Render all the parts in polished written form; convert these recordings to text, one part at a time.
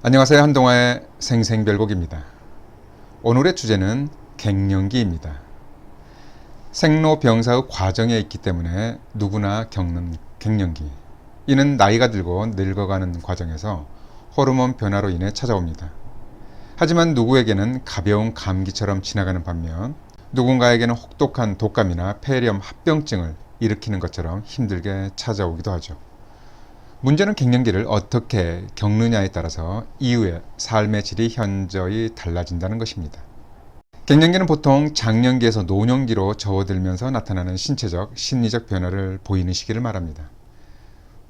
안녕하세요. 한동화의 생생별곡입니다. 오늘의 주제는 갱년기입니다. 생로병사의 과정에 있기 때문에 누구나 겪는 갱년기. 이는 나이가 들고 늙어가는 과정에서 호르몬 변화로 인해 찾아옵니다. 하지만 누구에게는 가벼운 감기처럼 지나가는 반면 누군가에게는 혹독한 독감이나 폐렴 합병증을 일으키는 것처럼 힘들게 찾아오기도 하죠. 문제는 갱년기를 어떻게 겪느냐에 따라서 이후의 삶의 질이 현저히 달라진다는 것입니다. 갱년기는 보통 장년기에서 노년기로 접어들면서 나타나는 신체적, 심리적 변화를 보이는 시기를 말합니다.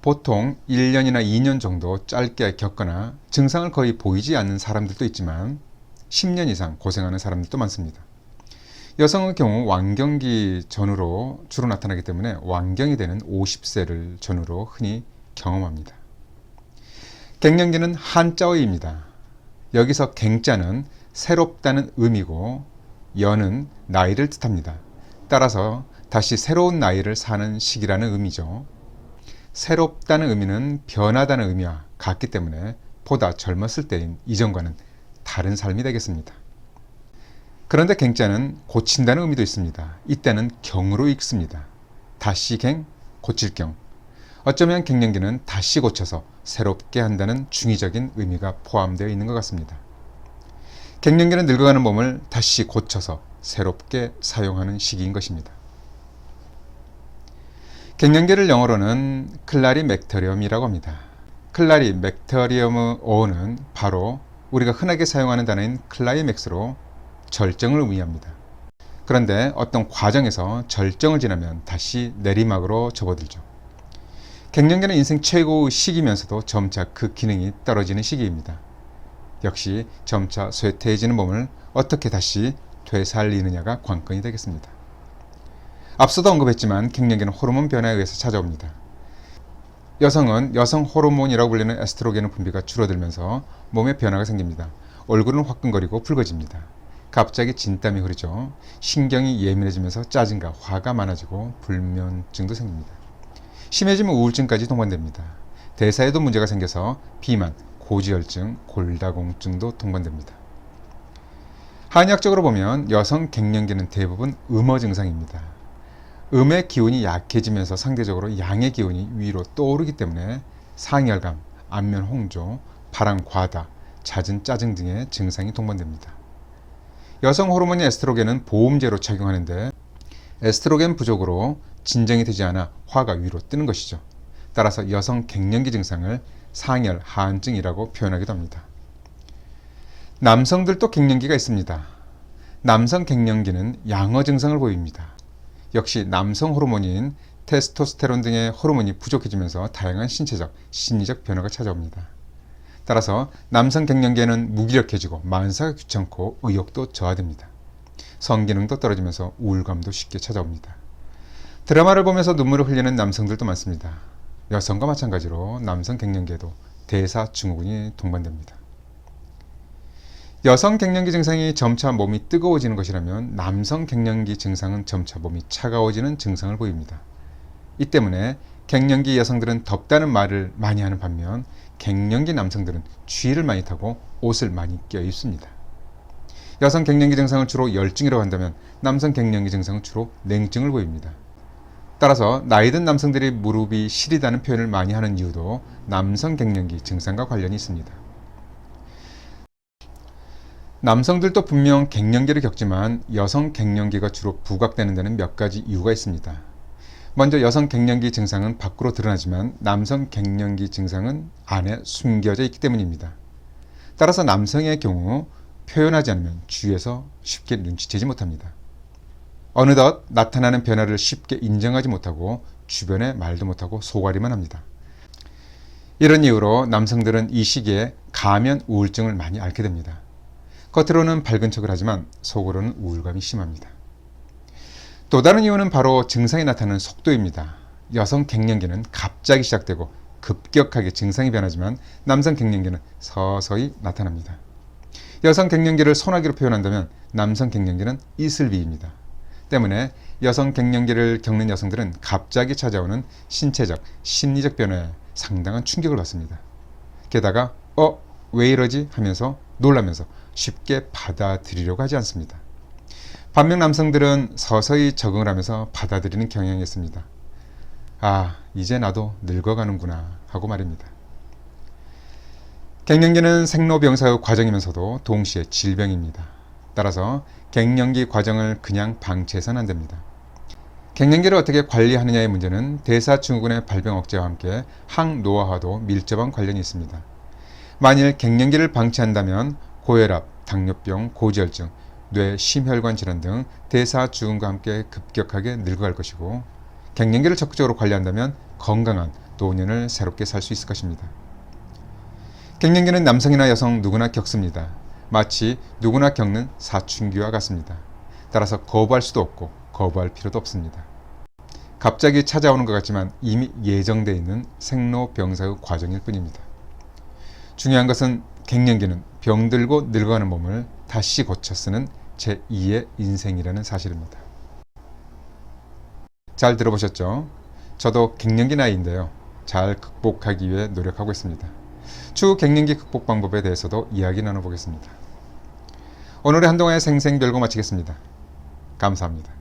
보통 1년이나 2년 정도 짧게 겪거나 증상을 거의 보이지 않는 사람들도 있지만 10년 이상 고생하는 사람들도 많습니다. 여성의 경우 완경기 전후로 주로 나타나기 때문에 완경이 되는 50세를 전후로 흔히 경험합니다. 갱년기는 한자어입니다. 여기서 갱자는 새롭다는 의미고 연은 나이를 뜻합니다. 따라서 다시 새로운 나이를 사는 시기라는 의미죠. 새롭다는 의미는 변하다는 의미와 같기 때문에 보다 젊었을 때인 이전과는 다른 삶이 되겠습니다. 그런데 갱자는 고친다는 의미도 있습니다. 이때는 경으로 읽습니다. 다시 갱, 고칠 경. 어쩌면 갱년기는 다시 고쳐서 새롭게 한다는 중의적인 의미가 포함되어 있는 것 같습니다. 갱년기는 늙어가는 몸을 다시 고쳐서 새롭게 사용하는 시기인 것입니다. 갱년기를 영어로는 클라리맥터리엄이라고 합니다. 클라리맥터리엄의 어원은 바로 우리가 흔하게 사용하는 단어인 클라이맥스로 절정을 의미합니다. 그런데 어떤 과정에서 절정을 지나면 다시 내리막으로 접어들죠. 갱년기는 인생 최고의 시기면서도 점차 그 기능이 떨어지는 시기입니다. 역시 점차 쇠퇴해지는 몸을 어떻게 다시 되살리느냐가 관건이 되겠습니다. 앞서도 언급했지만 갱년기는 호르몬 변화에 의해서 찾아옵니다. 여성은 여성 호르몬이라고 불리는 에스트로겐의 분비가 줄어들면서 몸에 변화가 생깁니다. 얼굴은 화끈거리고 붉어집니다. 갑자기 진땀이 흐르죠. 신경이 예민해지면서 짜증과 화가 많아지고 불면증도 생깁니다. 심해지면 우울증까지 동반됩니다. 대사에도 문제가 생겨서 비만, 고지혈증, 골다공증도 동반됩니다. 한의학적으로 보면 여성 갱년기는 대부분 음어 증상입니다. 음의 기운이 약해지면서 상대적으로 양의 기운이 위로 떠오르기 때문에 상열감, 안면 홍조, 발한 과다, 잦은 짜증 등의 증상이 동반됩니다. 여성 호르몬인 에스트로겐은 보험제로 작용하는데 에스트로겐 부족으로 진정이 되지 않아 화가 위로 뜨는 것이죠. 따라서 여성 갱년기 증상을 상열 하한증이라고 표현하기도 합니다. 남성들도 갱년기가 있습니다. 남성 갱년기는 양어 증상을 보입니다. 역시 남성 호르몬인 테스토스테론 등의 호르몬이 부족해지면서 다양한 신체적, 심리적 변화가 찾아옵니다. 따라서 남성 갱년기에는 무기력해지고 만사가 귀찮고 의욕도 저하됩니다. 성기능도 떨어지면서 우울감도 쉽게 찾아옵니다. 드라마를 보면서 눈물을 흘리는 남성들도 많습니다. 여성과 마찬가지로 남성 갱년기에도 대사 증후군이 동반됩니다. 여성 갱년기 증상이 점차 몸이 뜨거워지는 것이라면 남성 갱년기 증상은 점차 몸이 차가워지는 증상을 보입니다. 이 때문에 갱년기 여성들은 덥다는 말을 많이 하는 반면 갱년기 남성들은 추위를 많이 타고 옷을 많이 껴입습니다. 여성 갱년기 증상을 주로 열증이라고 한다면 남성 갱년기 증상은 주로 냉증을 보입니다. 따라서 나이든 남성들이 무릎이 시리다는 표현을 많이 하는 이유도 남성 갱년기 증상과 관련이 있습니다. 남성들도 분명 갱년기를 겪지만 여성 갱년기가 주로 부각되는 데는 몇 가지 이유가 있습니다. 먼저 여성 갱년기 증상은 밖으로 드러나지만 남성 갱년기 증상은 안에 숨겨져 있기 때문입니다. 따라서 남성의 경우 표현하지 않으면 주위에서 쉽게 눈치채지 못합니다. 어느덧 나타나는 변화를 쉽게 인정하지 못하고 주변에 말도 못하고 소가리만 합니다. 이런 이유로 남성들은 이 시기에 가면 우울증을 많이 앓게 됩니다. 겉으로는 밝은 척을 하지만 속으로는 우울감이 심합니다. 또 다른 이유는 바로 증상이 나타나는 속도입니다. 여성 갱년기는 갑자기 시작되고 급격하게 증상이 변하지만 남성 갱년기는 서서히 나타납니다. 여성 갱년기를 소나기로 표현한다면 남성 갱년기는 이슬비입니다. 때문에 여성 갱년기를 겪는 여성들은 갑자기 찾아오는 신체적, 심리적 변화에 상당한 충격을 받습니다. 게다가 왜 이러지 하면서 놀라면서 쉽게 받아들이려고 하지 않습니다. 반면 남성들은 서서히 적응을 하면서 받아들이는 경향이 있습니다. 아, 이제 나도 늙어가는구나 하고 말입니다. 갱년기는 생로병사의 과정이면서도 동시에 질병입니다. 따라서 갱년기 과정을 그냥 방치해서는 안 됩니다. 갱년기를 어떻게 관리하느냐의 문제는 대사증후군의 발병 억제와 함께 항노화와도 밀접한 관련이 있습니다. 만일 갱년기를 방치한다면 고혈압, 당뇨병, 고지혈증, 뇌 심혈관 질환 등 대사증후군과 함께 급격하게 늙어갈 것이고, 갱년기를 적극적으로 관리한다면 건강한 노년을 새롭게 살 수 있을 것입니다. 갱년기는 남성이나 여성 누구나 겪습니다. 마치 누구나 겪는 사춘기와 같습니다. 따라서 거부할 수도 없고 거부할 필요도 없습니다. 갑자기 찾아오는 것 같지만 이미 예정되어 있는 생로병사의 과정일 뿐입니다. 중요한 것은 갱년기는 병들고 늙어가는 몸을 다시 고쳐 쓰는 제2의 인생이라는 사실입니다. 잘 들어보셨죠? 저도 갱년기 나이인데요. 잘 극복하기 위해 노력하고 있습니다. 추후 갱년기 극복 방법에 대해서도 이야기 나눠보겠습니다. 오늘의 한동안의 생생별고 마치겠습니다. 감사합니다.